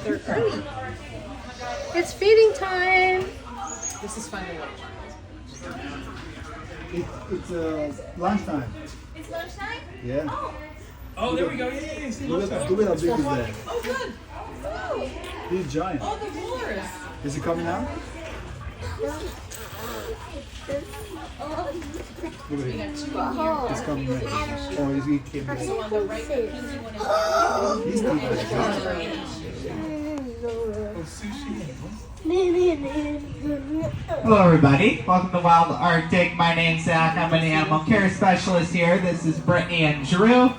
They're early. It's feeding time. This is fun to watch. It's lunchtime. It's lunchtime? Yeah. Oh, there we go. Yeah. See, Look at how big is that. Oh, good. Oh, He's giant. oh, the walrus. Is he coming out? Look at him. He's coming out. Oh, he came out. So on the right, the pinky one is He's not that Hello everybody, welcome to Wild Arctic. My name's Zach, I'm an animal care specialist here. This is Brittany and Drew.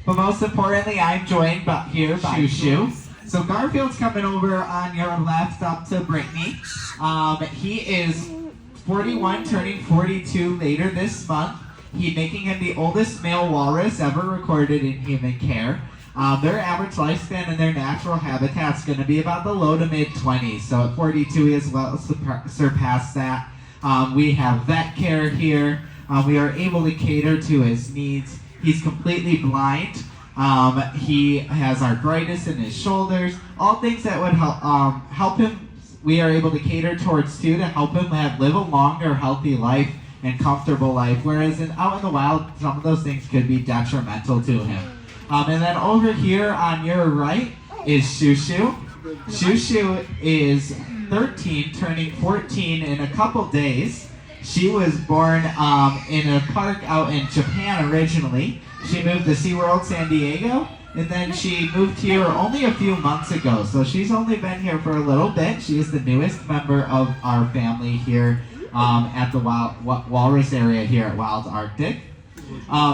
But most importantly, I'm joined here by Shoo Shoo. So Garfield's coming over on your left up to Brittany. He is 41, turning 42 later this month. Making him the oldest male walrus ever recorded in human care. Their average lifespan in their natural habitat is going to be about the low to mid 20s. So at 42, he has well surpassed that. We have vet care here. We are able to cater to his needs. He's completely blind. He has arthritis in his shoulders. All things that would help him. We are able to cater towards too to help him live a longer, healthy life and comfortable life. Whereas out in the wild, some of those things could be detrimental to him. And then over here on your right is Shoo Shoo. Shoo Shoo is 13, turning 14 in a couple days. She was born in a park out in Japan originally. She moved to SeaWorld San Diego, and then she moved here only a few months ago. So she's only been here for a little bit. She is the newest member of our family here at the Walrus area here at Wild Arctic.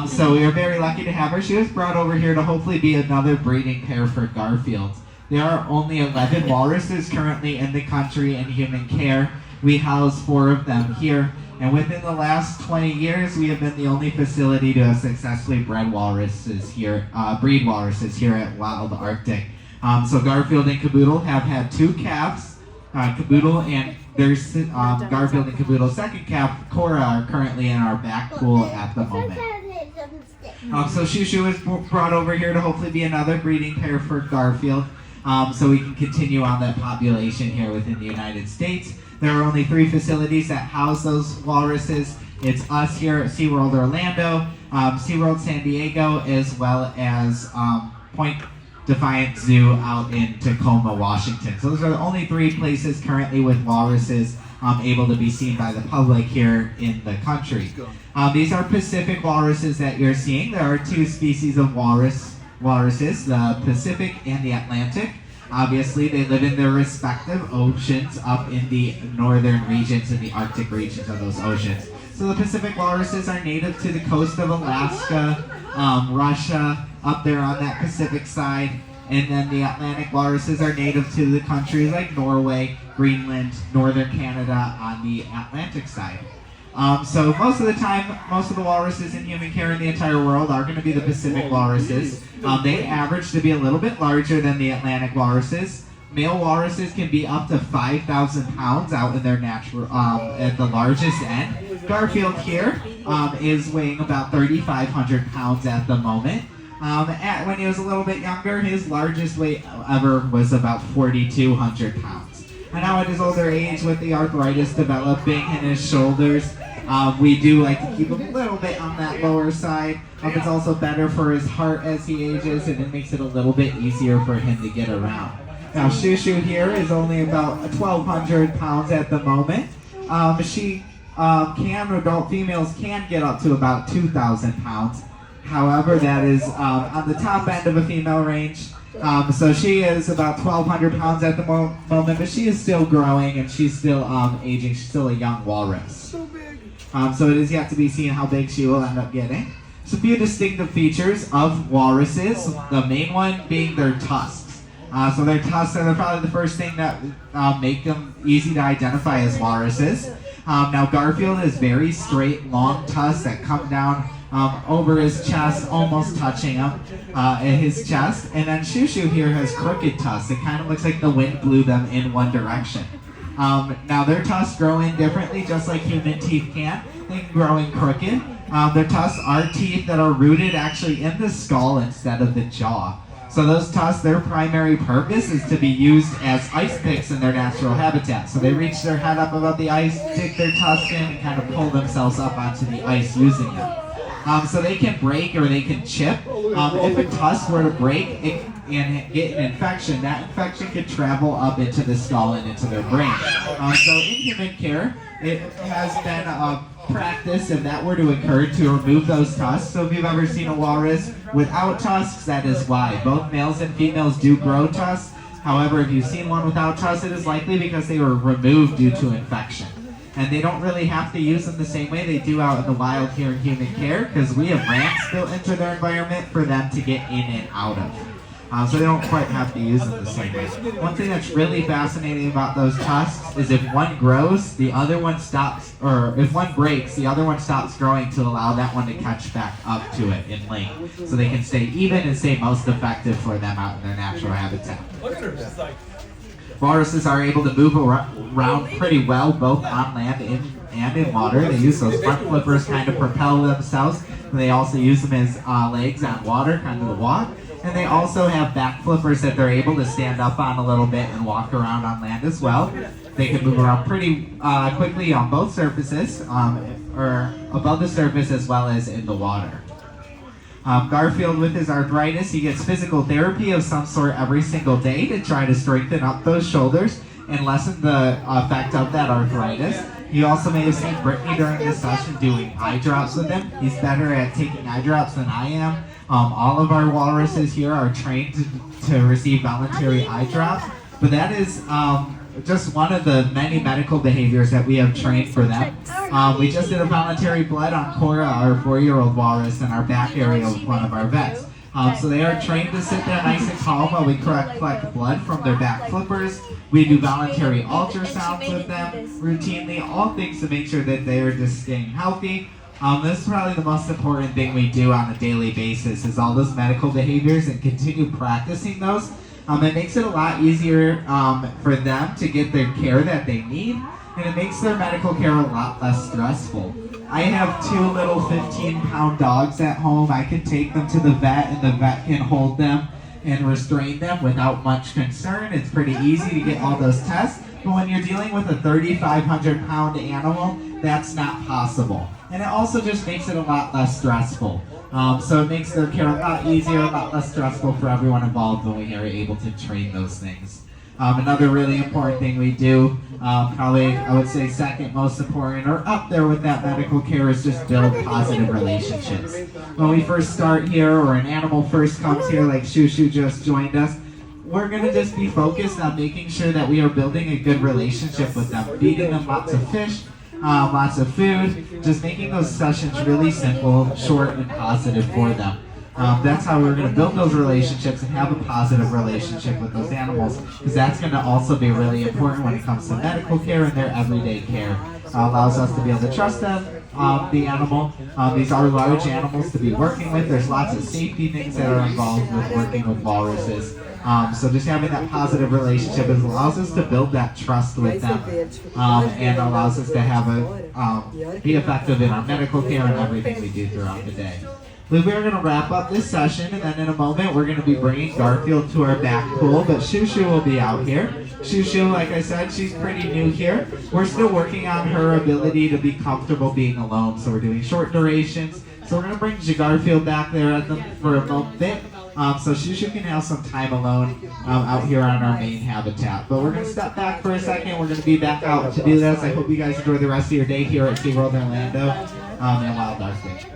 So we are very lucky to have her. She was brought over here to hopefully be another breeding pair for Garfield. There are only 11 walruses currently in the country in human care. We house 4 of them here. And within the last 20 years, we have been the only facility to have successfully breed walruses here at Wild Arctic. So Garfield and Caboodle have had 2 calves. Caboodle and there's Garfield and Caboodle's second calf, Cora, are currently in our back pool at the moment. So Shoo Shoo is brought over here to hopefully be another breeding pair for Garfield, so we can continue on that population here within the United States. There are only 3 facilities that house those walruses. It's us here at SeaWorld Orlando, SeaWorld San Diego, as well as Point Defiant Zoo out in Tacoma, Washington. So those are the only 3 places currently with walruses able to be seen by the public here in the country. These are Pacific walruses that you're seeing. There are 2 species of walruses, the Pacific and the Atlantic. Obviously, they live in their respective oceans up in the northern regions and the Arctic regions of those oceans. So the Pacific walruses are native to the coast of Alaska, Russia, up there on that Pacific side, and then the Atlantic walruses are native to the countries like Norway, Greenland, northern Canada on the Atlantic side. So most of the time, most of the walruses in human care in the entire world are going to be the Pacific walruses. They average to be a little bit larger than the Atlantic walruses. Male walruses can be up to 5,000 pounds out in their natural, at the largest end. Garfield here is weighing about 3,500 pounds at the moment. When he was a little bit younger, his largest weight ever was about 4,200 pounds. And now at his older age, with the arthritis developing in his shoulders, we do like to keep him a little bit on that lower side. It's also better for his heart as he ages, and it makes it a little bit easier for him to get around. Now, Shoo Shoo here is only about 1,200 pounds at the moment. Adult females can get up to about 2,000 pounds. However, that is on the top end of a female range. So she is about 1,200 pounds at the moment, but she is still growing and she's still aging. She's still a young walrus. So big. So it is yet to be seen how big she will end up getting. So a few distinctive features of walruses. The main one being their tusks. So their tusks are probably the first thing that make them easy to identify as walruses. Now Garfield has very straight, long tusks that come down over his chest, almost touching him in his chest. And then Shoo Shoo here has crooked tusks. It kind of looks like the wind blew them in one direction. Now their tusks grow in differently, just like human teeth can. They can grow in crooked. Their tusks are teeth that are rooted actually in the skull instead of the jaw. So those tusks, their primary purpose is to be used as ice picks in their natural habitat. So they reach their head up above the ice, dig their tusks in, and kind of pull themselves up onto the ice using them. So they can break or they can chip. If a tusk were to break and get an infection, that infection could travel up into the skull and into their brain. So in human care, it has been practice if that were to occur to remove those tusks. So if you've ever seen a walrus without tusks, that is why. Both males and females do grow tusks. However, if you've seen one without tusks, it is likely because they were removed due to infection. And they don't really have to use them the same way they do out in the wild here in human care, because we have ramps built into their environment for them to get in and out of. So they don't quite have to use them the same way. One thing that's really fascinating about those tusks is if one grows, the other one stops, or if one breaks, the other one stops growing to allow that one to catch back up to it in length. So they can stay even and stay most effective for them out in their natural habitat. Look at her, she's like, Walruses are able to move around pretty well, both on land and in water. They use those front flippers kind of propel themselves. And they also use them as legs on water, kind of to walk. And they also have back flippers that they're able to stand up on a little bit and walk around on land as well. They can move around pretty quickly on both surfaces, or above the surface as well as in the water. Garfield, with his arthritis, he gets physical therapy of some sort every single day to try to strengthen up those shoulders and lessen the effect of that arthritis. You also may have seen Brittany during this session doing eye drops with him. He's better at taking eye drops than I am. All of our walruses here are trained to receive voluntary eye drops, but that is just one of the many medical behaviors that we have trained for them. We just did a voluntary blood on Cora, our 4-year-old walrus, in our back area with one of our vets. So they are trained to sit there nice and calm while we collect blood from their back flippers. We do voluntary ultrasounds with them routinely, all things to make sure that they are just staying healthy. This is probably the most important thing we do on a daily basis, is all those medical behaviors and continue practicing those. It makes it a lot easier for them to get the care that they need, and it makes their medical care a lot less stressful. I have 2 little 15-pound dogs at home. I can take them to the vet, and the vet can hold them and restrain them without much concern. It's pretty easy to get all those tests, but when you're dealing with a 3,500-pound animal, that's not possible. And it also just makes it a lot less stressful. So it makes their care a lot easier, a lot less stressful for everyone involved when we are able to train those things. Another really important thing we do, probably I would say second most important, or up there with that medical care, is just build positive relationships. When we first start here, or an animal first comes here, like Shoo Shoo just joined us, we're going to just be focused on making sure that we are building a good relationship with them, feeding them lots of fish, lots of food, just making those sessions really simple, short, and positive for them. That's how we're going to build those relationships and have a positive relationship with those animals, because that's going to also be really important when it comes to medical care and their everyday care. Allows us to be able to trust them, the animal. These are large animals to be working with. There's lots of safety things that are involved with working with walruses. So just having that positive relationship allows us to build that trust with them, and allows us to have be effective in our medical care and everything we do throughout the day. We're going to wrap up this session, and then in a moment we're going to be bringing Garfield to our back pool, but Shoo Shoo will be out here. Shoo Shoo, like I said, she's pretty new here. We're still working on her ability to be comfortable being alone, so we're doing short durations. So we're going to bring Garfield back there for a moment. So Shoo Shoo can have some time alone out here on our main habitat. But we're going to step back for a second. We're going to be back out to do this. I hope you guys enjoy the rest of your day here at SeaWorld Orlando and Wild Arctic.